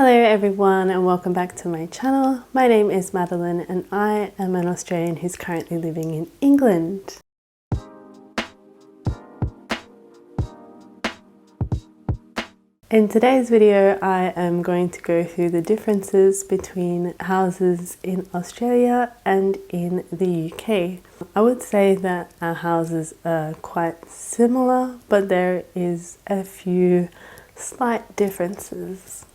Hello everyone and welcome back to my channel. My name is Madeline and I am an Australian who's currently living in England. In today's video I am going to go through the differences between houses in Australia and in the UK. I would say that our houses are quite similar, but there is a few slight differences.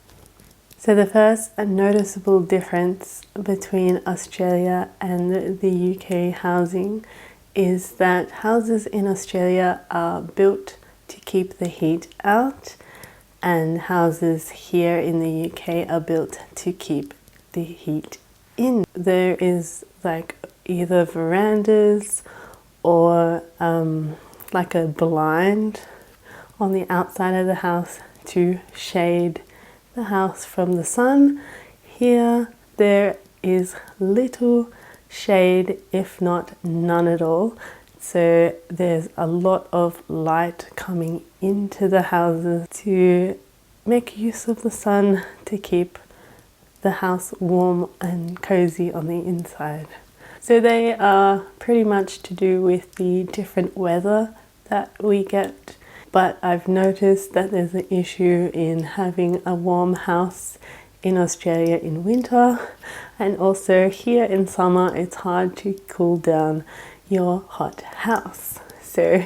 So the first noticeable difference between Australia and the UK housing is that houses in Australia are built to keep the heat out, and houses here in the UK are built to keep the heat in. There is like either verandas or like a blind on the outside of the house to shade the house from the sun. Here there is little shade, if not none at all, so there's a lot of light coming into the houses to make use of the sun to keep the house warm and cozy on the inside. So they are pretty much to do with the different weather that we get. But I've noticed that there's an issue in having a warm house in Australia in winter, and also here in summer it's hard to cool down your hot house. So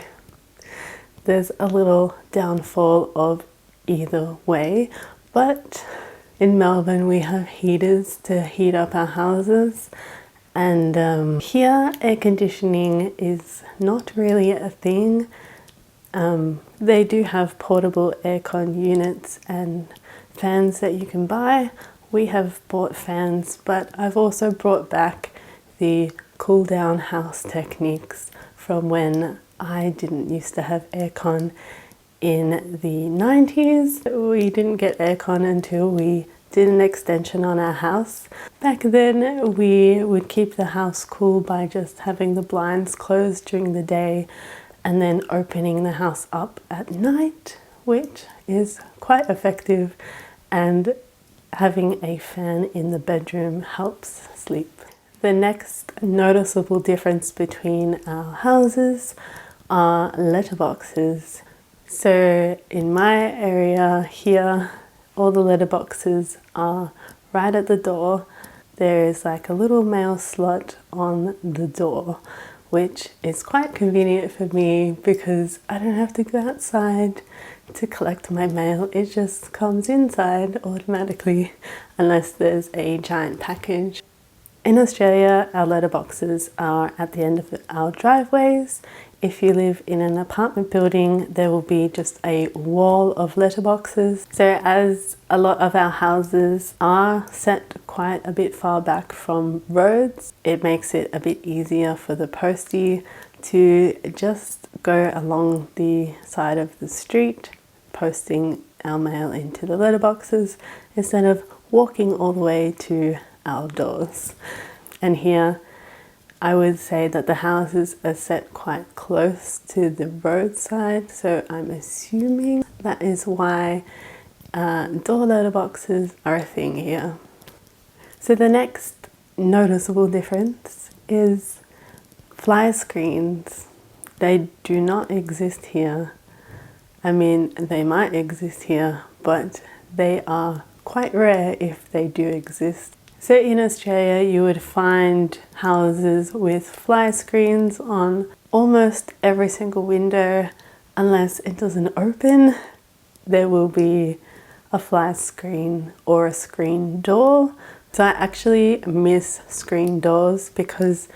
there's a little downfall of either way, but in Melbourne we have heaters to heat up our houses, and here air conditioning is not really a thing. They do have portable aircon units and fans that you can buy. We have bought fans, but I've also brought back the cool down house techniques from when I didn't used to have aircon in the 90s. We didn't get aircon until we did an extension on our house. Back then we would keep the house cool by just having the blinds closed during the day and then opening the house up at night, which is quite effective, and having a fan in the bedroom helps sleep. The next noticeable difference between our houses are letterboxes. So in my area here, all the letterboxes are right at the door. There is like a little mail slot on the door, which is quite convenient for me because I don't have to go outside to collect my mail. It just comes inside automatically unless there's a giant package. In Australia, our letterboxes are at the end of our driveways. If you live in an apartment building, there will be just a wall of letterboxes. So as a lot of our houses are set quite a bit far back from roads, it makes it a bit easier for the postie to just go along the side of the street, posting our mail into the letterboxes instead of walking all the way to our doors. And here I would say that the houses are set quite close to the roadside, so I'm assuming that is why door letterboxes are a thing here. So the next noticeable difference is flyer screens. They do not exist here. I mean, they might exist here, but they are quite rare if they do exist. So in Australia, you would find houses with flyer screens on almost every single window. Unless it doesn't open, there will be a flyer screen or a screen door. So I actually miss screen doors because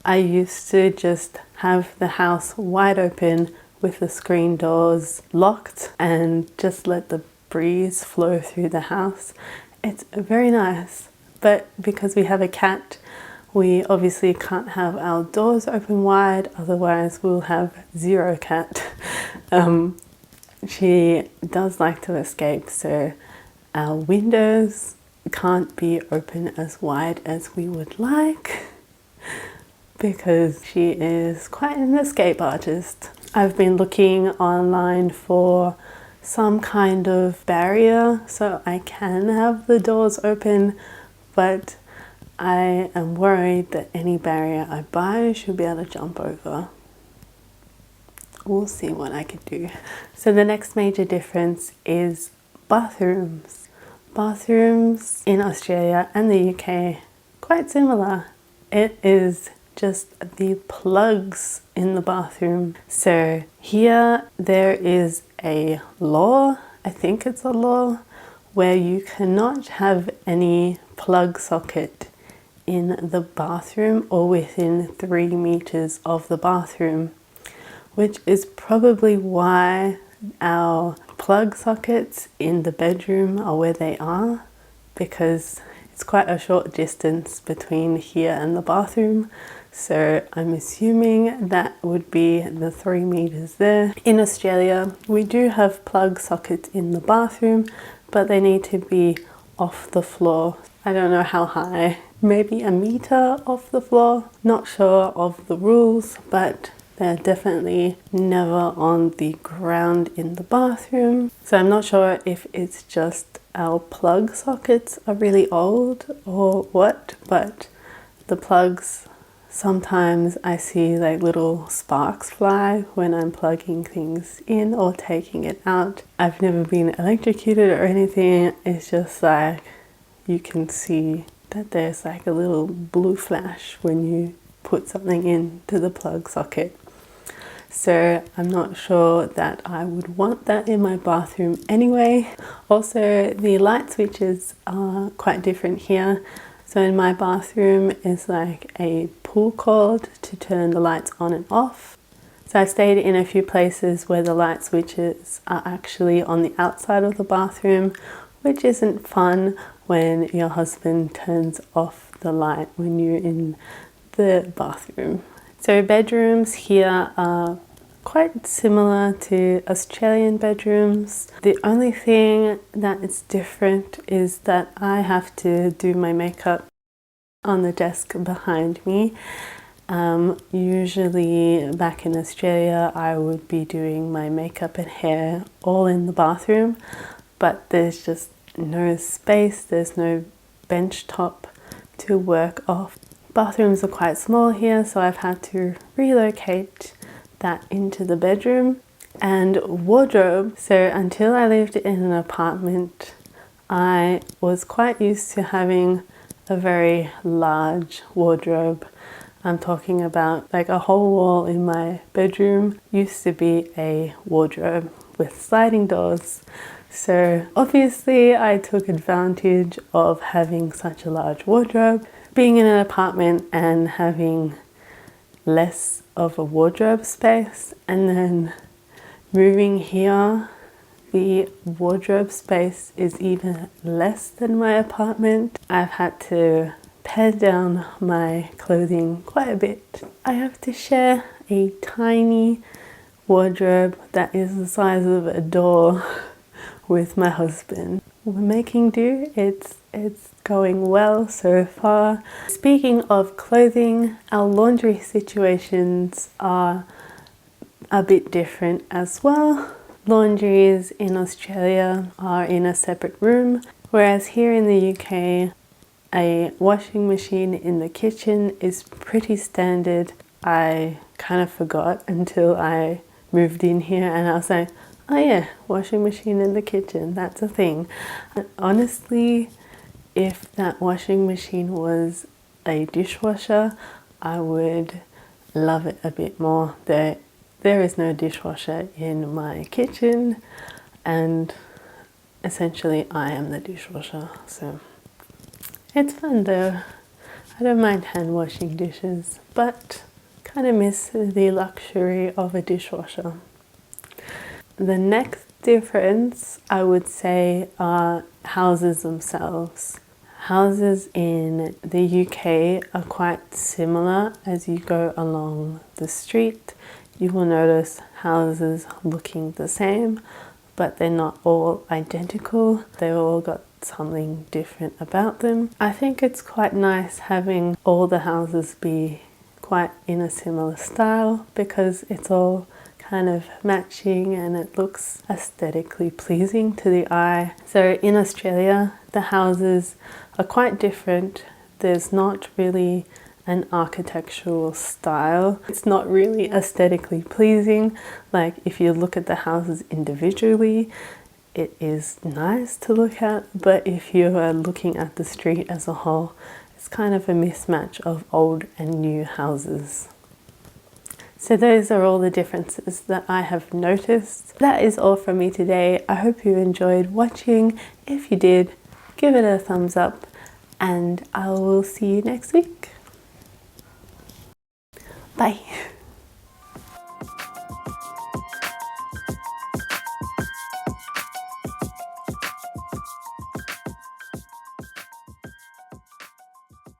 I used to just have the house wide open with the screen doors locked and just let the breeze flow through the house. It's very nice. But because we have a cat, we obviously can't have our doors open wide, otherwise we'll have zero cat. She does like to escape, so our windows can't be open as wide as we would like because she is quite an escape artist. I've been looking online for some kind of barrier so I can have the doors open, but I am worried that any barrier I buy should be able to jump over. We'll see what I can do. So the next major difference is bathrooms. Bathrooms in Australia and the UK, quite similar. It is just the plugs in the bathroom. So here there is a law, I think it's a law, where you cannot have any plug socket in the bathroom or within 3 meters of the bathroom, which is probably why our plug sockets in the bedroom are where they are, because it's quite a short distance between here and the bathroom. So I'm assuming that would be the 3 meters there. In Australia, we do have plug sockets in the bathroom, but they need to be off the floor. I don't know how high, maybe a meter off the floor. Not sure of the rules, but they're definitely never on the ground in the bathroom. So I'm not sure if it's just our plug sockets are really old or what, but the plugs, sometimes I see like little sparks fly when I'm plugging things in or taking it out. I've never been electrocuted or anything. It's just like you can see that there's like a little blue flash when you put something into the plug socket. So I'm not sure that I would want that in my bathroom anyway. Also, the light switches are quite different here. So in my bathroom is like a pull cord to turn the lights on and off. So I've stayed in a few places where the light switches are actually on the outside of the bathroom, which isn't fun when your husband turns off the light when you're in the bathroom. So bedrooms here are quite similar to Australian bedrooms. The only thing that is different is that I have to do my makeup on the desk behind me. Usually back in Australia I would be doing my makeup and hair all in the bathroom, but there's just no space, there's no bench top to work off. Bathrooms are quite small here, so I've had to relocate that into the bedroom. And wardrobe, so until I lived in an apartment, I was quite used to having a very large wardrobe. I'm talking about like a whole wall in my bedroom used to be a wardrobe with sliding doors. So obviously I took advantage of having such a large wardrobe. Being in an apartment and having less of a wardrobe space, and then moving here, the wardrobe space is even less than my apartment. I've had to pare down my clothing quite a bit. I have to share a tiny wardrobe that is the size of a door with my husband. We're making do. It's going well so far. Speaking of clothing, our laundry situations are a bit different as well. Laundries in Australia are in a separate room, whereas here in the UK, a washing machine in the kitchen is pretty standard. I kind of forgot until I moved in here and I was like, oh yeah, washing machine in the kitchen, that's a thing. And honestly, if that washing machine was a dishwasher, I would love it a bit more. There is no dishwasher in my kitchen, and essentially I am the dishwasher, so it's fun though. I don't mind hand washing dishes, but kind of miss the luxury of a dishwasher. The next difference I would say are houses themselves. Houses in the UK are quite similar. As you go along the street, you will notice houses looking the same, but they're not all identical. They've all got something different about them. I think it's quite nice having all the houses be quite in a similar style, because it's all kind of matching and it looks aesthetically pleasing to the eye. So in Australia, the houses are quite different. There's not really an architectural style. It's not really aesthetically pleasing. Like if you look at the houses individually, it is nice to look at, but if you are looking at the street as a whole, it's kind of a mismatch of old and new houses. So those are all the differences that I have noticed. That is all from me today. I hope you enjoyed watching. If you did, give it a thumbs up and I will see you next week. Bye.